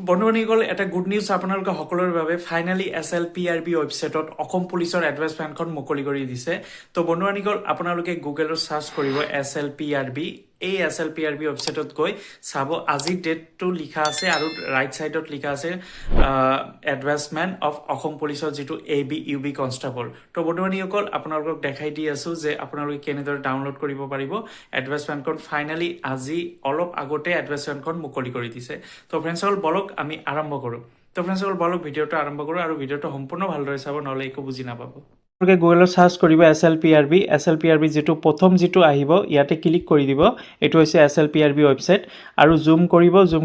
বন্ধুবান্ধীসকল এটা good news আপোনালোকে সকলোৰে বাবে ফাইনেলি SLPRB ৱেবছাইটত অসম পুলিচৰ এডভাৰ্টাইজমেণ্টখন মুকলি কৰি দিছে তো বন্ধুবান্ধীসকল আপোনালোকে গুগলত সাৰ্চ কৰিব SLPRB এই SLPRB ৱেবছাইটত গৈ চাব আজি ডেটটো লিখা আছে আৰু ৰাইট সাইডত লিখা আছে এডভাৰ্টাইজমেণ্ট অফ অসম পুলিচৰ যেটো ABUB কনষ্টেবল তো বন্ধুবান্ধীসকল আপোনালোকক দেখাই দি আছো যে আপোনালোকে কেনেদৰে ডাউনলোড কৰিব পাৰিব এডভাৰ্টাইজমেণ্টখন ফাইনেলি আজি অলপ আগতে এডভাৰ্টাইজমেণ্টখন মুকলি কৰি দিছে তো ফ্ৰেণ্ডছসকল বলক আমি আৰম্ভ কৰো তো ফ্ৰেণ্ডছসকল বলক ভিডিওটো আৰম্ভ কৰো আৰু ভিডিওটো সম্পূৰ্ণ ভালদৰে চাব নহলে একো বুজি নাপাব আপোনালোকে গুগলত সাৰ্চ কৰিব SLPRB যেটো প্ৰথম যেটো আহিব ইয়াতে ক্লিক কৰি দিব এটো হৈছে SLPRB ৱেবছাইট আৰু জুম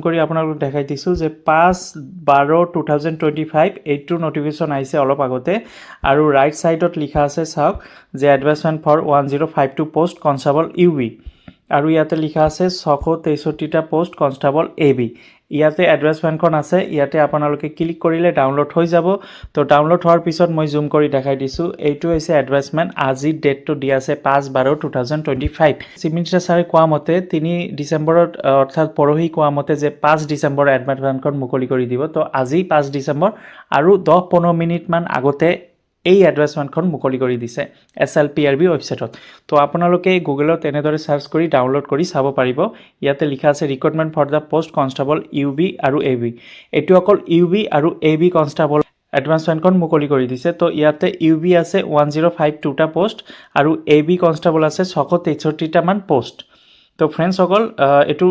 কৰি আপোনালোকক দেখাই দিছো যে 5/12/2025 এইটো নটিফিকেশন আহিছে অলপ আগতে আৰু ৰাইট সাইডত লিখা আছে চাওক যে advertisement for 1052 post constable UB আৰু ইয়াতে লিখা আছে 663টা পোষ্ট কনষ্টেবল AB ইয়াতে এডভাৰ্টাইজমেণ্টখন আছে ইয়াতে আপোনালোকে ক্লিক কৰিলে ডাউনলোড হৈ যাব তো ডাউনলোড হোৱাৰ পিছত মই জুম কৰি দেখাই দিছো এইটো হৈছে এডভাৰ্টাইজমেণ্ট আজি ডেটটো দিয়া আছে 5/12/2025 চিফ মিনিষ্টাৰ ছাৰে কোৱা মতে 3 ডিসেম্বৰত অৰ্থাৎ পৰহি কোৱা মতে যে 5 ডিসেম্বৰ এডভাৰ্টাইজমেণ্টখন মুকলি কৰি দিব তো আজি 5 ডিসেম্বৰ আৰু 10-15 মিনিট মান আগতে এই এডভাৰ্টাইজমেণ্টখন মুকলি কৰি দিছে SLPRB ৱেবছাইটত তো আপোনালোকে গুগলত এনেদৰে সাৰ্চ কৰি ডাউনলোড কৰি চাব পাৰিব ইয়াতে লিখা আছে recruitment for the post constable UB আৰু AB এটো অকল UB আৰু AB কনষ্টেবল এডভাৰ্টাইজমেণ্টখন মুকলি কৰি দিছে তো ইয়াতে UB আছে 1052টা পোষ্ট আৰু AB কনষ্টেবল আছে 663টা মান পোষ্ট তো ফ্ৰেণ্ডছ সকল এটো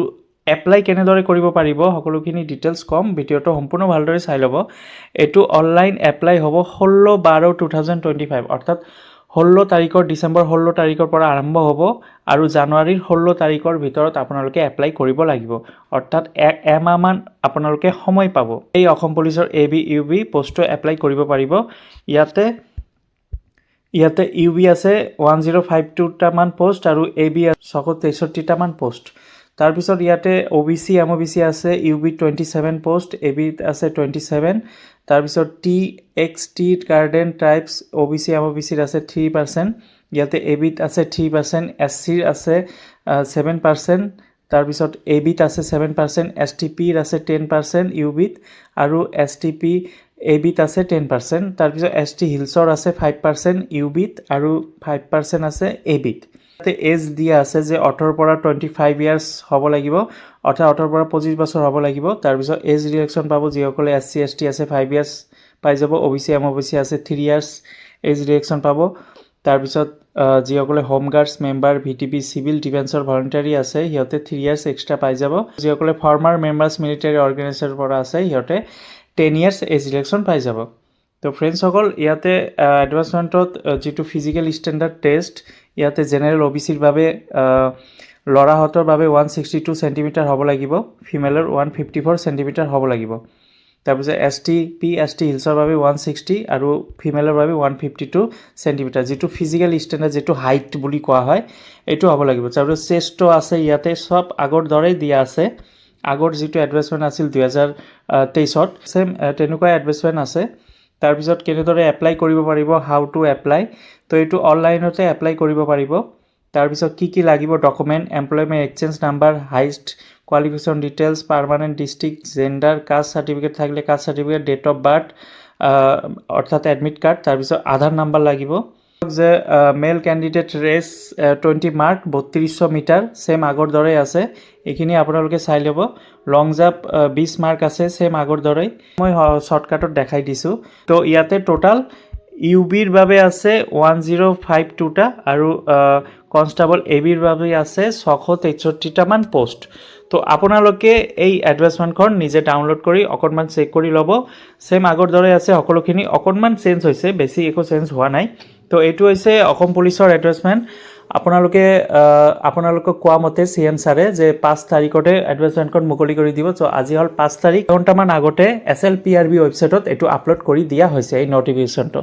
এপ্লাই কেনেদৰে কৰিব পাৰিব সকলোখিনি ডিটেইলছ কম ভিডিওটো সম্পূৰ্ণ ভালদৰে চাই লব এটো অনলাইন এপ্লাই হ'ব 16/12/2025 অৰ্থাৎ 16 তাৰিখৰ ডিসেম্বৰ 16 তাৰিখৰ পৰা আৰম্ভ হ'ব আৰু জানুৱাৰীৰ 16 তাৰিখৰ ভিতৰত আপোনালোকে এপ্লাই কৰিব লাগিব অৰ্থাৎ এমাহ মান আপোনালোকে সময় পাব এই অসম পুলিচৰ ABUB পোষ্টটো এপ্লাই কৰিব পাৰিব ইয়াতে UB আছে 1052টা মান পোষ্ট আৰু AB 663টা মান পোষ্ট তাৰ পিছত ইয়াতে OBC MOBC আছে UB 27 পোষ্ট AB আছে 27 তাৰ পিছত TXT গাৰ্ডেন ট্ৰাইবস OBC MOBC আছে 3% ইয়াতে AB আছে 3% SC আছে 7% তাৰ পিছত AB আছে 7% STP আছে 10% UB আৰু STP AB আছে 10% তাৰ পিছত ST হিলছৰ আছে 5% UB আৰু 5% আছে AB তে এজ দিয়া আছে যে 18 পৰা 25 ইয়াৰ্স হ'ব লাগিব অৰ্থাৎ 18 পৰা 25 বছৰ হ'ব লাগিব তাৰ পিছত এজ ৰিলেকশন পাব যিসকলে SC ST আছে 5 ইয়াৰ্স পাই যাব OBC MOBC আছে 3 ইয়াৰ্স এজ ৰিলেকশন পাব তাৰ পিছত যিসকলে হোম গাৰ্ডস মেম্বাৰ VTP সিভিল ডিফেন্সৰ ভলান্টাৰী আছে হিয়তে 3 ইয়াৰ্স এক্সট্ৰা পাই যাব যিসকলে ফৰ্মাৰ মেম্বাৰ্স মিলিটাৰী অৰ্গানাইজেচনৰ পৰা আছে হিয়তে 10 ইয়াৰ্স এজ ৰিলেকশন পাই যাব তো ফ্ৰেণ্ডছ সকল ইয়াতে এডভাৰ্টাইজমেণ্টত যেটো ফিজিক্যাল ষ্টেণ্ডাৰ্ড টেষ্ট ইয়াতে জেনাৰেল OBCৰ বাবে লৰাহতৰ বাবে 162 সেন্টিমিটাৰ হ'ব লাগিব ফিমেলৰ 154 সেন্টিমিটাৰ হ'ব লাগিব তাৰপিছত STP ST হিলছৰ বাবে 160 আৰু ফিমেলৰ বাবে 152 সেন্টিমিটাৰ যেটো ফিজিক্যাল ষ্টেণ্ডাৰ্ড যেটো হাইট বুলি কোৱা হয় এটো হ'ব লাগিব তাৰপিছত চেষ্টটো আছে ইয়াতে সব আগৰ দৰে দিয়া আছে আগৰ যেটো এডভাৰ্টাইজমেণ্ট আছিল 2023ত সেম তেনেকুৱা এডভাৰ্টাইজমেণ্ট আছে তাৰ পিছত কেনেদৰে এপ্লাই কৰিব পাৰিব হাউ টু এপ্লাই তো এটো অনলাইনতে এপ্লাই কৰিব পাৰিব তাৰ পিছত কি লাগিব document employment exchange number highest qualification details permanent district gender caste certificate থাকলে caste certificate date of birth অৰ্থাৎ এডমিট কাৰ্ড তাৰ পিছত আধাৰ নাম্বাৰ লাগিব যে male candidate race 20 mark 3200 metre same আগৰ দৰে আছে এখিনি আপোনালোকে চাই লব লং জাম্প 20 মাৰ্ক আছে সেম আগৰ দৰে মই শৰ্টকাটত দেখাই দিছো তো ইয়াতে টোটাল UBৰ বাবে আছে 1052টা আৰু কনষ্টেবল ABৰ বাবে আছে 663টা মান পোষ্ট তো আপোনালোকে এই এডভাৰ্টাইজমেণ্টখন নিজে ডাউনলোড কৰি অকনমান চেক কৰি লব সেম আগৰ দৰে আছে সকলোখিনি অকনমান চেঞ্জ হৈছে বেছি একো চেঞ্জ হোৱা নাই তো এটো হৈছে অসম পুলিচৰ এডভাৰ্টাইজমেণ্ট আপোনালোকক কোৱা মতে CM ছাৰে যে 5 তাৰিখতে এডভাৰ্টাইজমেণ্টখন মুকলি কৰি দিব তো আজি হল 5 তাৰিখ ঘণ্টামান আগতে SLPRB ৱেবছাইটত এটো আপলোড কৰি দিয়া হৈছে এই নটিফিকেশনটো